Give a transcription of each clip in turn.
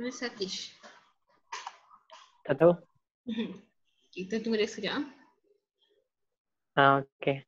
Mana Satish? Tak tahu. Kita tunggu dia sekejap. Okay.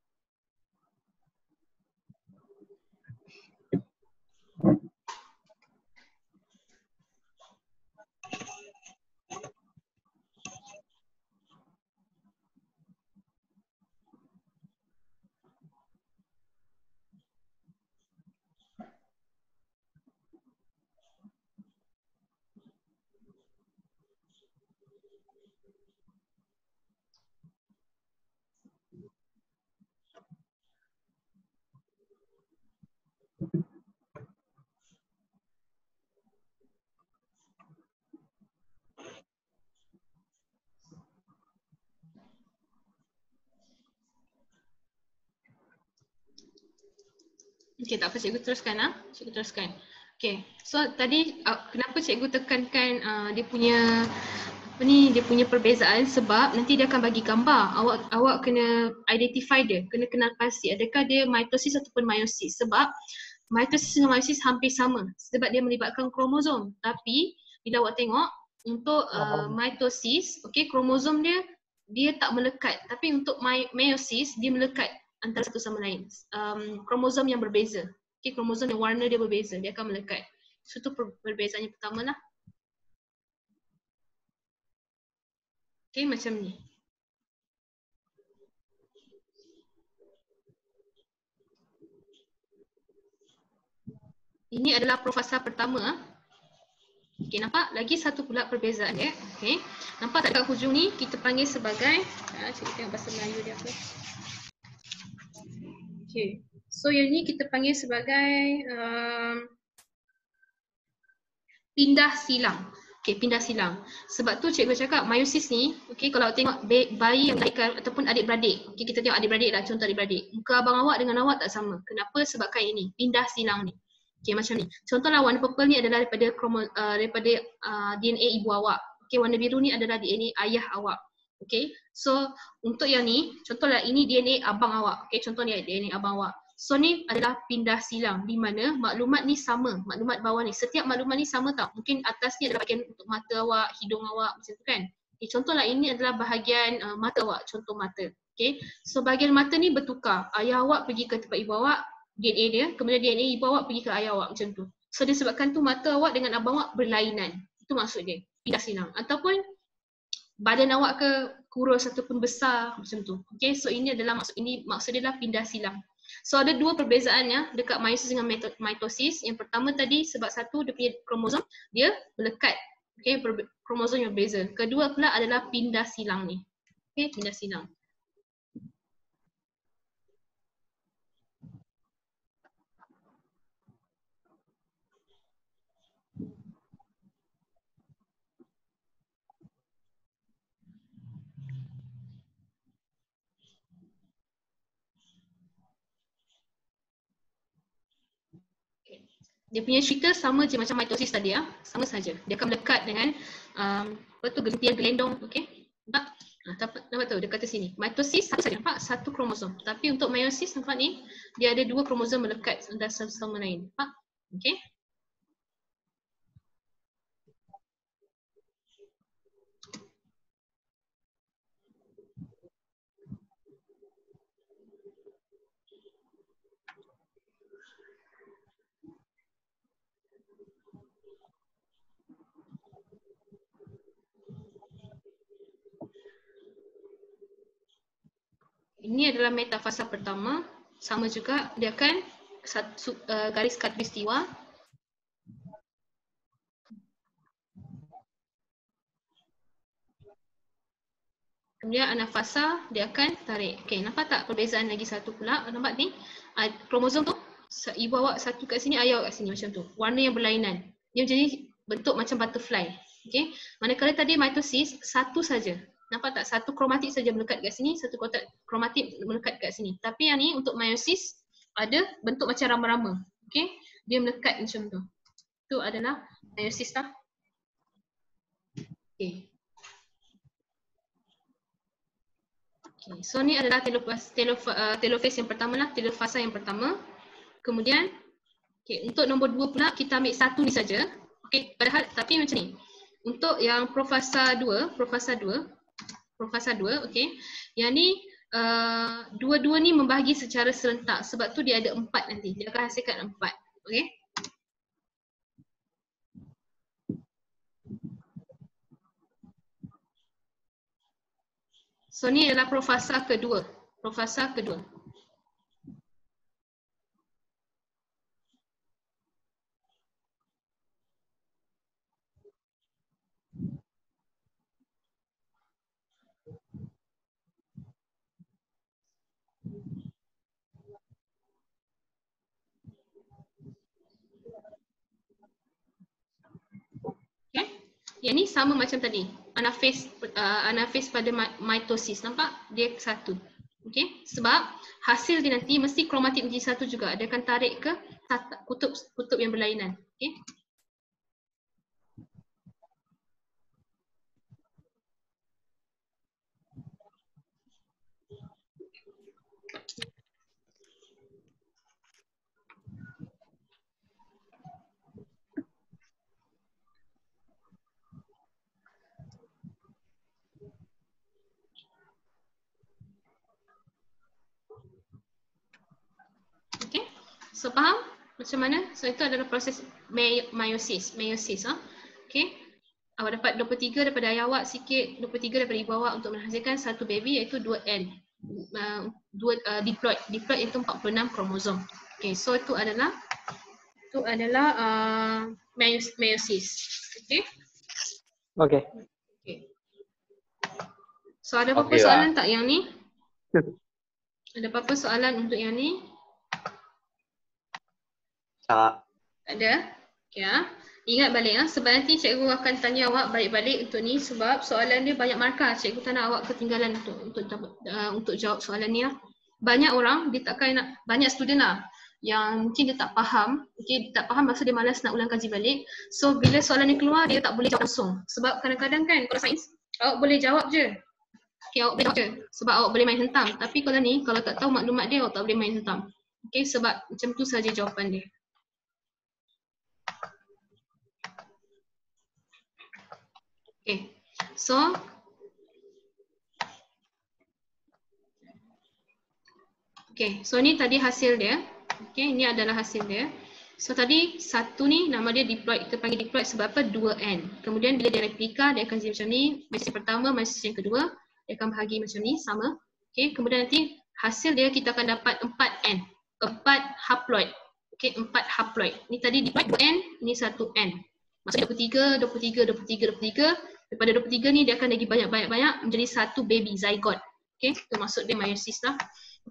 Okey, tak apa, cikgu teruskan ah. Cikgu teruskan. Okey. So tadi kenapa cikgu tekankan dia punya dia punya perbezaan sebab nanti dia akan bagi gambar. Awak kena identify dia, kena kenal pasti adakah dia mitosis ataupun meiosis, sebab mitosis dan meiosis hampir sama sebab dia melibatkan kromosom. Tapi bila awak tengok untuk mitosis, okey, kromosom dia tak melekat, tapi untuk meiosis dia melekat antara satu sama lain. Kromosom yang berbeza. Okay, kromosom yang warna dia berbeza, dia akan melekat. So itu perbezaan yang pertama lah. Okay, macam ni. Ini adalah profasa pertama. Okay, nampak? Lagi satu pula perbezaan dia. Okay. Nampak tak dekat hujung ni kita panggil sebagai, cikgu tengok bahasa Melayu dia apa. Okay. So yang ni kita panggil sebagai pindah silang. Okay, pindah silang. Sebab tu cikgu cakap meiosis ni, okay, kalau tengok bayi yang dilahirkan ataupun adik-beradik, okay, kita tengok adik-beradik lah, contoh adik-beradik. Muka abang awak dengan awak tak sama. Kenapa? Sebabkan ini, pindah silang ni. Okay, macam ni. Contohlah warna purple ni adalah daripada DNA ibu awak. Okay, warna biru ni adalah DNA ayah awak. Okay, so untuk yang ni, contohlah ini DNA abang awak. Okay, contoh ni DNA abang awak. So ni adalah pindah silang di mana maklumat ni sama, maklumat bawah ni. Setiap maklumat ni sama tau. Mungkin atas ni adalah bahagian untuk mata awak, hidung awak macam tu kan. Okay, contohlah ini adalah bahagian mata awak, contoh mata. Okay, so bahagian mata ni bertukar. Ayah awak pergi ke tempat ibu awak, DNA dia, kemudian DNA ibu awak pergi ke ayah awak macam tu. So disebabkan tu mata awak dengan abang awak berlainan. Itu maksud dia, pindah silang. Ataupun badan awak ke kurus ataupun besar macam tu. Okay, so ini adalah maksud dia adalah pindah silang. So ada dua perbezaannya dekat meiosis dengan mitosis. Yang pertama tadi sebab satu dia punya kromosom dia melekat. Okay, kromosom yang berbeza. Kedua pula adalah pindah silang ni. Okay, pindah silang. Dia punya cerita sama je macam mitosis tadi ya, sama saja. Dia akan melekat dengan gentian gelendong, okey. Nampak tu dekat sini. Mitosis satu saja, nampak satu kromosom. Tapi untuk meiosis nampak ni dia ada dua kromosom melekat antara satu sama lain. Nampak? Okey. Ini adalah metafasa pertama, sama juga dia akan garis khatulistiwa. Kemudian anafasa dia akan tarik. Okey, nampak tak perbezaan lagi satu pula? Nampak ni? Kromosom tu ibu awak satu kat sini, ayah awak kat sini macam tu. Warna yang berlainan. Dia jadi bentuk macam butterfly. Okey. Manakala tadi mitosis satu saja. Nampak tak? Satu kromatik saja melekat kat sini, satu kromatik melekat kat sini. Tapi yang ni untuk meiosis ada bentuk macam rama-rama. Okey. Dia melekat macam tu. Itu adalah meiosis lah. Okey. Okay, so ni adalah telophase yang pertama lah, telofasa yang pertama. Kemudian, okay, untuk nombor 2 pula kita ambil satu ni saja. Okey, padahal tapi macam ni. Untuk yang profasa 2, okey. Yang ni dua-dua ni membahagi secara serentak sebab tu dia ada 4 nanti. Dia akan hasilkan 4. Okey. So ni adalah profasa kedua. Profasa kedua. Okay. Yang ni sama macam tadi. Anafase pada mitosis. Nampak? Dia satu. Okay. Sebab hasil dia nanti mesti kromatik menjadi satu juga. Dia akan tarik ke kutub yang berlainan. Okay. Okay. So faham macam mana? So itu adalah proses meiosis. Okay. Awak dapat 23 daripada ayah awak sikit, 23 daripada ibu awak untuk menghasilkan satu baby iaitu 2N. Diploid. Diploid itu 46 kromosom. Okay. So itu adalah meiosis. Okay. Okay. Okay. So ada apa-apa soalan tak yang ni? Ada apa-apa soalan untuk yang ni? Tak. Ada? Ya. Ingat balik sebab nanti cikgu akan tanya awak balik-balik untuk ni sebab soalan dia banyak markah. Cikgu tak nak awak ketinggalan untuk jawab soalan ni Banyak orang dia takkan nak, banyak student yang mungkin dia tak faham. Okay, tak faham maksud dia malas nak ulang kaji balik. So bila soalan ni keluar dia tak boleh jawab langsung. Sebab kadang-kadang kan kalau sains awak boleh jawab je. Okay, awak boleh jawab je sebab awak boleh main hentam. Tapi kalau ni kalau tak tahu maklumat dia awak tak boleh main hentam. Okay, sebab macam tu saja jawapan dia. Okay, so ni tadi hasil dia. Okay, ini adalah hasil dia. So tadi satu ni nama dia diploid, kita panggil diploid sebab apa? 2N. Kemudian bila dia replika dia akan jadi macam ni, meiosis pertama, meiosis yang kedua, dia akan bahagi macam ni, sama. Okay, kemudian nanti hasil dia kita akan dapat 4N, 4 haploid. Okay, 4 haploid. Ni tadi diploid 2N, ini 1N. Maksudnya 23. Daripada 23 ni dia akan lagi banyak-banyak menjadi satu baby zygote. Okay, itu maksud dia meiosis lah.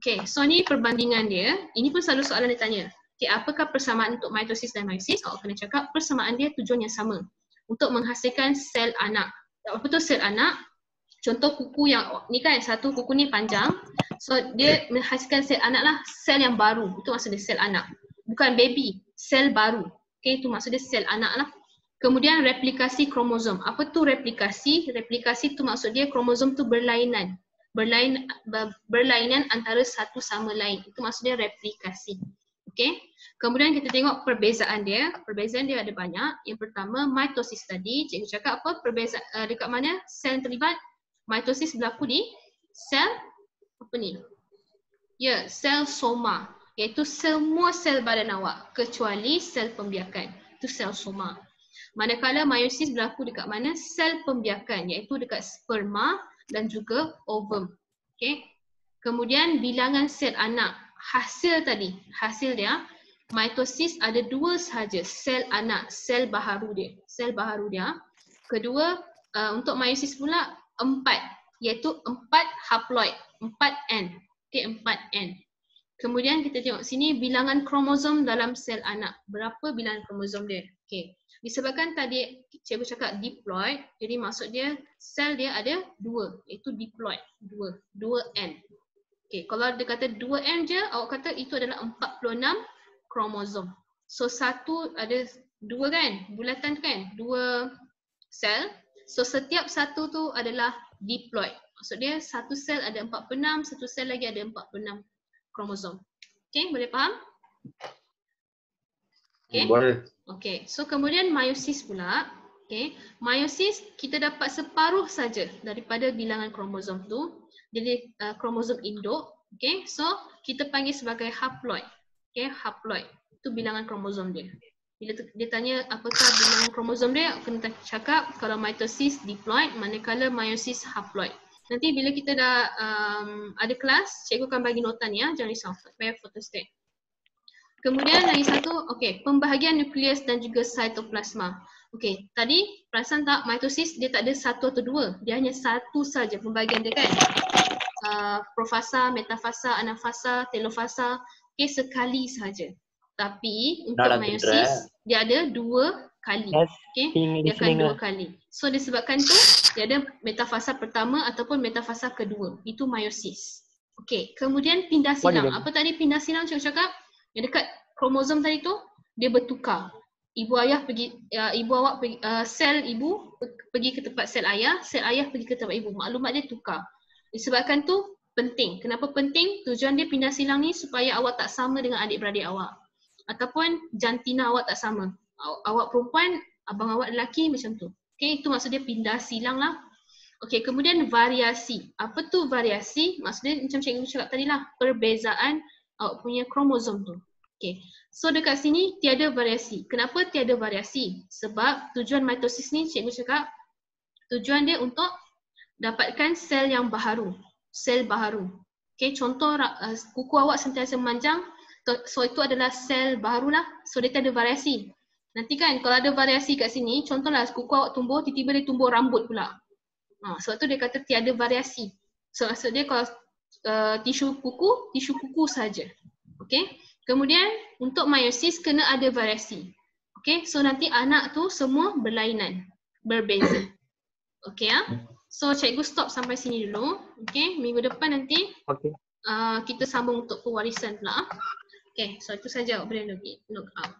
Okay, so ni perbandingan dia. Ini pun selalu soalan dia tanya. Okay, apakah persamaan untuk mitosis dan meiosis? Awak kena cakap persamaan dia tujuannya sama. Untuk menghasilkan sel anak. Apa tu sel anak? Contoh kuku yang, ni kan satu kuku ni panjang. So dia menghasilkan sel anak lah. Sel yang baru. Itu maksud dia sel anak. Bukan baby. Sel baru. Okay, itu maksud dia sel anak lah. Kemudian replikasi kromosom. Apa tu replikasi? Replikasi tu maksud dia kromosom tu berlainan. Berlainan antara satu sama lain. Itu maksud dia replikasi. Okay. Kemudian kita tengok perbezaan dia. Perbezaan dia ada banyak. Yang pertama mitosis tadi. Cikgu cakap apa? Perbezaan dekat mana sel terlibat? Mitosis berlaku di sel apa ni? Ya, sel soma. Iaitu semua sel badan awak kecuali sel pembiakan. Itu sel soma. Manakala meiosis berlaku dekat mana? Sel pembiakan, iaitu dekat sperma dan juga ovum. Okay. Kemudian bilangan sel anak. Hasil tadi, hasil dia, mitosis ada 2 sahaja sel anak, sel baharu dia. Sel baharu dia. Kedua, untuk meiosis pula 4, iaitu 4 haploid, 4N. Okay, 4N. Kemudian kita tengok sini bilangan kromosom dalam sel anak. Berapa bilangan kromosom dia? Okay. Disebabkan tadi cikgu cakap diploid, jadi maksud dia sel dia ada 2, iaitu diploid, 2N. Okay, kalau dia kata 2N je, awak kata itu adalah 46 kromosom. So satu ada 2 kan, bulatan kan, 2 sel. So setiap satu tu adalah diploid. Maksud dia satu sel ada 46, satu sel lagi ada 46 kromosom. Okay, boleh faham? Okay. Boleh. Okay, so kemudian meiosis pula. Okay, meiosis kita dapat separuh saja daripada bilangan kromosom tu. Jadi kromosom induk. Okay, so kita panggil sebagai haploid. Okay, haploid. Itu bilangan kromosom dia. Bila dia tanya apakah bilangan kromosom dia, kena cakap kalau mitosis diploid, manakala meiosis haploid. Nanti bila kita dah ada kelas, cikgu akan bagi nota ni ya, jangan risau, payah photostat. Kemudian lagi satu, okey, pembahagian nukleus dan juga cytoplasma. Okey, tadi perasan tak mitosis dia tak ada satu atau dua, dia hanya satu saja pembahagian dia kan. Profasa, metafasa, anafasa, telofasa, okey sekali saja. Tapi untuk meiosis dia ada dua kali. Okey, dia akan dua kali. So disebabkan tu dia ada metafasa pertama ataupun metafasa kedua. Itu meiosis. Okey, kemudian pindah silang. Apa tadi pindah silang cikgu cakap? Yang dekat kromosom tadi tu dia bertukar. Ibu ayah pergi ibu awak pergi, sel ibu pergi ke tempat sel ayah pergi ke tempat ibu. Maklumat dia tukar. Disebabkan tu penting. Kenapa penting? Tujuan dia pindah silang ni supaya awak tak sama dengan adik-beradik awak. Ataupun jantina awak tak sama. Awak perempuan, abang awak lelaki macam tu. Okey, itu maksud dia pindah silang lah. Okey, kemudian variasi. Apa tu variasi? Maksudnya macam cikgu cakap tadi lah, perbezaan awak punya kromosom tu. Okay, so dekat sini tiada variasi. Kenapa tiada variasi? Sebab tujuan mitosis ni cikgu cakap tujuan dia untuk dapatkan sel yang baharu. Sel baharu. Okay, contoh kuku awak sentiasa memanjang, so itu adalah sel baharu lah. So dia tiada variasi. Nanti kan kalau ada variasi kat sini, contohlah kuku awak tumbuh, tiba-tiba dia tumbuh rambut pula. Sebab tu dia kata tiada variasi. So maksud dia kalau tisu kuku saja. Okay. Kemudian untuk meiosis kena ada variasi. Okay, so nanti anak tu semua berlainan, berbeza. Okay ya. So cikgu stop sampai sini dulu. Okay, minggu depan nanti kita sambung untuk pewarisan pula. Okay, so itu saja Brian look up.